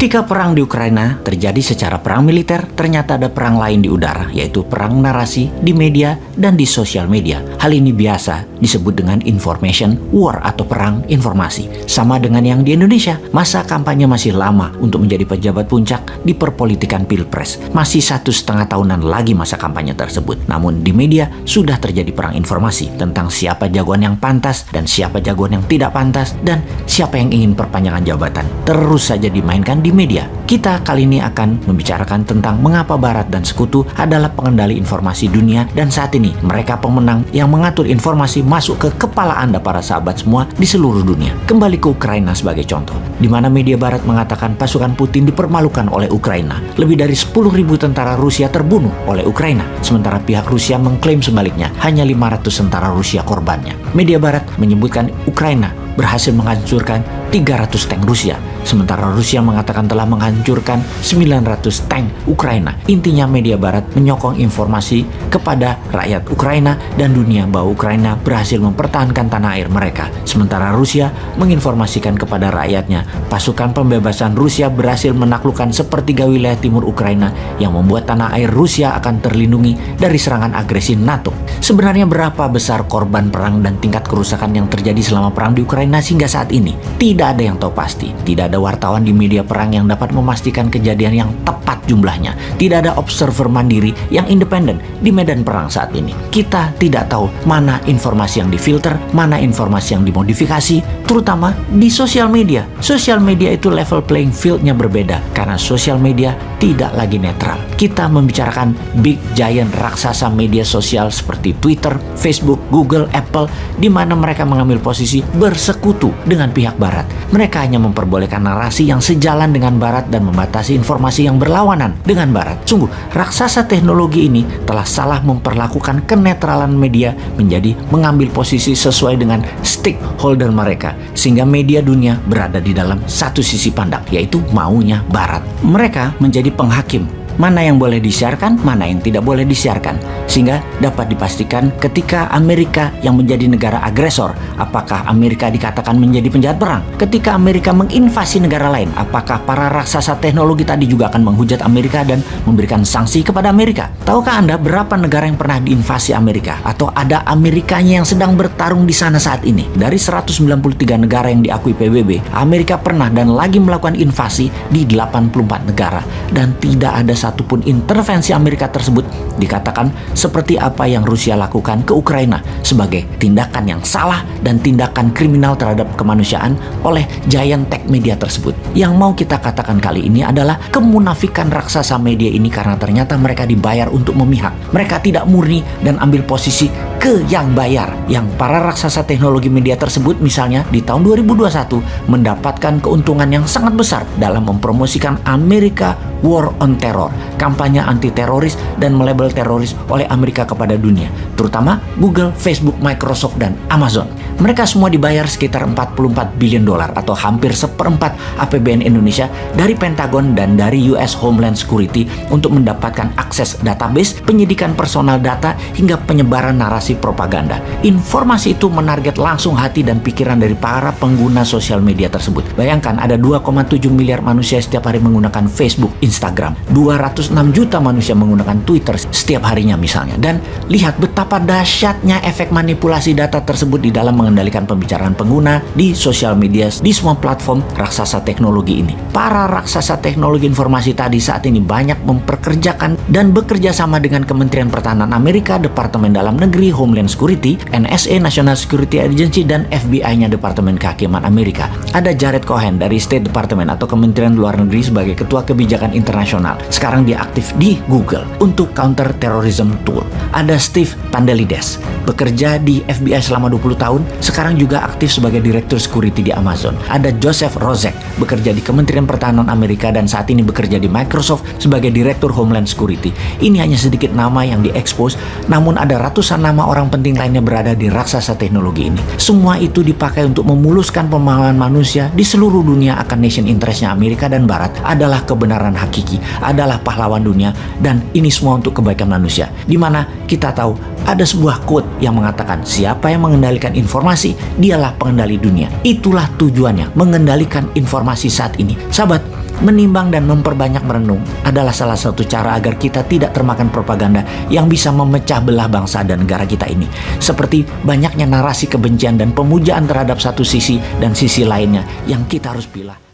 Ketika perang di Ukraina terjadi secara perang militer, ternyata ada perang lain di udara, yaitu perang narasi di media dan di sosial media. Hal ini biasa disebut dengan information war atau perang informasi. Sama dengan yang di Indonesia, masa kampanye masih lama untuk menjadi pejabat puncak di perpolitikan pilpres. Masih 1,5 tahunan lagi masa kampanye tersebut. Namun di media sudah terjadi perang informasi tentang siapa jagoan yang pantas dan siapa jagoan yang tidak pantas dan siapa yang ingin perpanjangan jabatan. Terus saja dimainkan di media. Kita kali ini akan membicarakan tentang mengapa Barat dan Sekutu adalah pengendali informasi dunia dan saat ini mereka pemenang yang mengatur informasi masuk ke kepala Anda para sahabat semua di seluruh dunia. Kembali ke Ukraina sebagai contoh, di mana media Barat mengatakan pasukan Putin dipermalukan oleh Ukraina. Lebih dari 10.000 tentara Rusia terbunuh oleh Ukraina, sementara pihak Rusia mengklaim sebaliknya hanya 500 tentara Rusia korbannya. Media Barat menyebutkan Ukraina berhasil menghancurkan 300 tank Rusia, sementara Rusia mengatakan telah menghancurkan 900 tank Ukraina. Intinya media Barat menyokong informasi kepada rakyat Ukraina dan dunia bahwa Ukraina berhasil mempertahankan tanah air mereka, sementara Rusia menginformasikan kepada rakyatnya pasukan pembebasan Rusia berhasil menaklukkan sepertiga wilayah timur Ukraina yang membuat tanah air Rusia akan terlindungi dari serangan agresi NATO. Sebenarnya berapa besar korban perang dan tingkat kerusakan yang terjadi selama perang di Ukraina hingga saat ini? Tidak ada yang tahu pasti. Tidak ada wartawan di media perang yang dapat memastikan kejadian yang tepat jumlahnya. Tidak ada observer mandiri yang independen di medan perang saat ini. Kita tidak tahu mana informasi yang difilter, mana informasi yang dimodifikasi, terutama di sosial media. Sosial media itu level playing field-nya berbeda karena sosial media tidak lagi netral. Kita membicarakan big giant raksasa media sosial seperti Twitter, Facebook, Google, Apple, di mana mereka mengambil posisi bersekutu dengan pihak Barat. Mereka hanya memperbolehkan narasi yang sejalan dengan Barat dan membatasi informasi yang berlawanan dengan Barat. Sungguh, raksasa teknologi ini telah salah memperlakukan kenetralan media menjadi mengambil posisi sesuai dengan stakeholder mereka, sehingga media dunia berada di dalam satu sisi pandang, yaitu maunya Barat. Mereka menjadi penghakim mana yang boleh disiarkan, mana yang tidak boleh disiarkan, sehingga dapat dipastikan ketika Amerika yang menjadi negara agresor, apakah Amerika dikatakan menjadi penjahat perang? Ketika Amerika menginvasi negara lain, apakah para raksasa teknologi tadi juga akan menghujat Amerika dan memberikan sanksi kepada Amerika? Tahukah Anda berapa negara yang pernah diinvasi Amerika atau ada Amerikanya yang sedang bertarung di sana saat ini? Dari 193 negara yang diakui PBB, Amerika pernah dan lagi melakukan invasi di 84 negara dan tidak ada satupun intervensi Amerika tersebut dikatakan seperti apa yang Rusia lakukan ke Ukraina sebagai tindakan yang salah dan tindakan kriminal terhadap kemanusiaan oleh giant tech media tersebut. Yang mau kita katakan kali ini adalah kemunafikan raksasa media ini karena ternyata mereka dibayar untuk memihak. Mereka tidak murni dan ambil posisi ke yang bayar. Yang para raksasa teknologi media tersebut misalnya di tahun 2021 mendapatkan keuntungan yang sangat besar dalam mempromosikan Amerika War on Terror, kampanye anti-teroris dan melabel teroris oleh Amerika kepada dunia, terutama Google, Facebook, Microsoft, dan Amazon. Mereka semua dibayar sekitar 44 billion dolar atau hampir 1/4 APBN Indonesia dari Pentagon dan dari US Homeland Security untuk mendapatkan akses database, penyidikan personal data, hingga penyebaran narasi propaganda. Informasi itu menarget langsung hati dan pikiran dari para pengguna sosial media tersebut. Bayangkan ada 2,7 miliar manusia setiap hari menggunakan Facebook, Instagram, 206 juta manusia menggunakan Twitter setiap harinya misalnya. Dan lihat betapa dahsyatnya efek manipulasi data tersebut di dalam mengendalikan pembicaraan pengguna di sosial media di semua platform raksasa teknologi ini. Para raksasa teknologi informasi tadi saat ini banyak memperkerjakan dan bekerja sama dengan Kementerian Pertahanan Amerika, Departemen Dalam Negeri, Homeland Security, NSA, National Security Agency, dan FBI-nya Departemen Kehakiman Amerika. Ada Jared Cohen dari State Department atau Kementerian Luar Negeri sebagai Ketua Kebijakan Internasional. Sekarang dia aktif di Google untuk Counter Terrorism Tool. Ada Steve Pandelides, bekerja di FBI selama 20 tahun, sekarang juga aktif sebagai Direktur Security di Amazon. Ada Joseph Rozek, bekerja di Kementerian Pertahanan Amerika dan saat ini bekerja di Microsoft sebagai Direktur Homeland Security. Ini hanya sedikit nama yang diekspos, namun ada ratusan nama orang penting lainnya berada di raksasa teknologi ini. Semua itu dipakai untuk memuluskan pemahaman manusia di seluruh dunia akan nation interestnya Amerika dan Barat adalah kebenaran hakiki, adalah pahlawan dunia, dan ini semua untuk kebaikan manusia. Di mana kita tahu ada sebuah quote yang mengatakan siapa yang mengendalikan informasi dialah pengendali dunia. Itulah tujuannya, mengendalikan informasi saat ini. Sahabat, Menimbang dan memperbanyak merenung adalah salah satu cara agar kita tidak termakan propaganda yang bisa memecah belah bangsa dan negara kita ini. Seperti banyaknya narasi kebencian dan pemujaan terhadap satu sisi dan sisi lainnya yang kita harus pilah.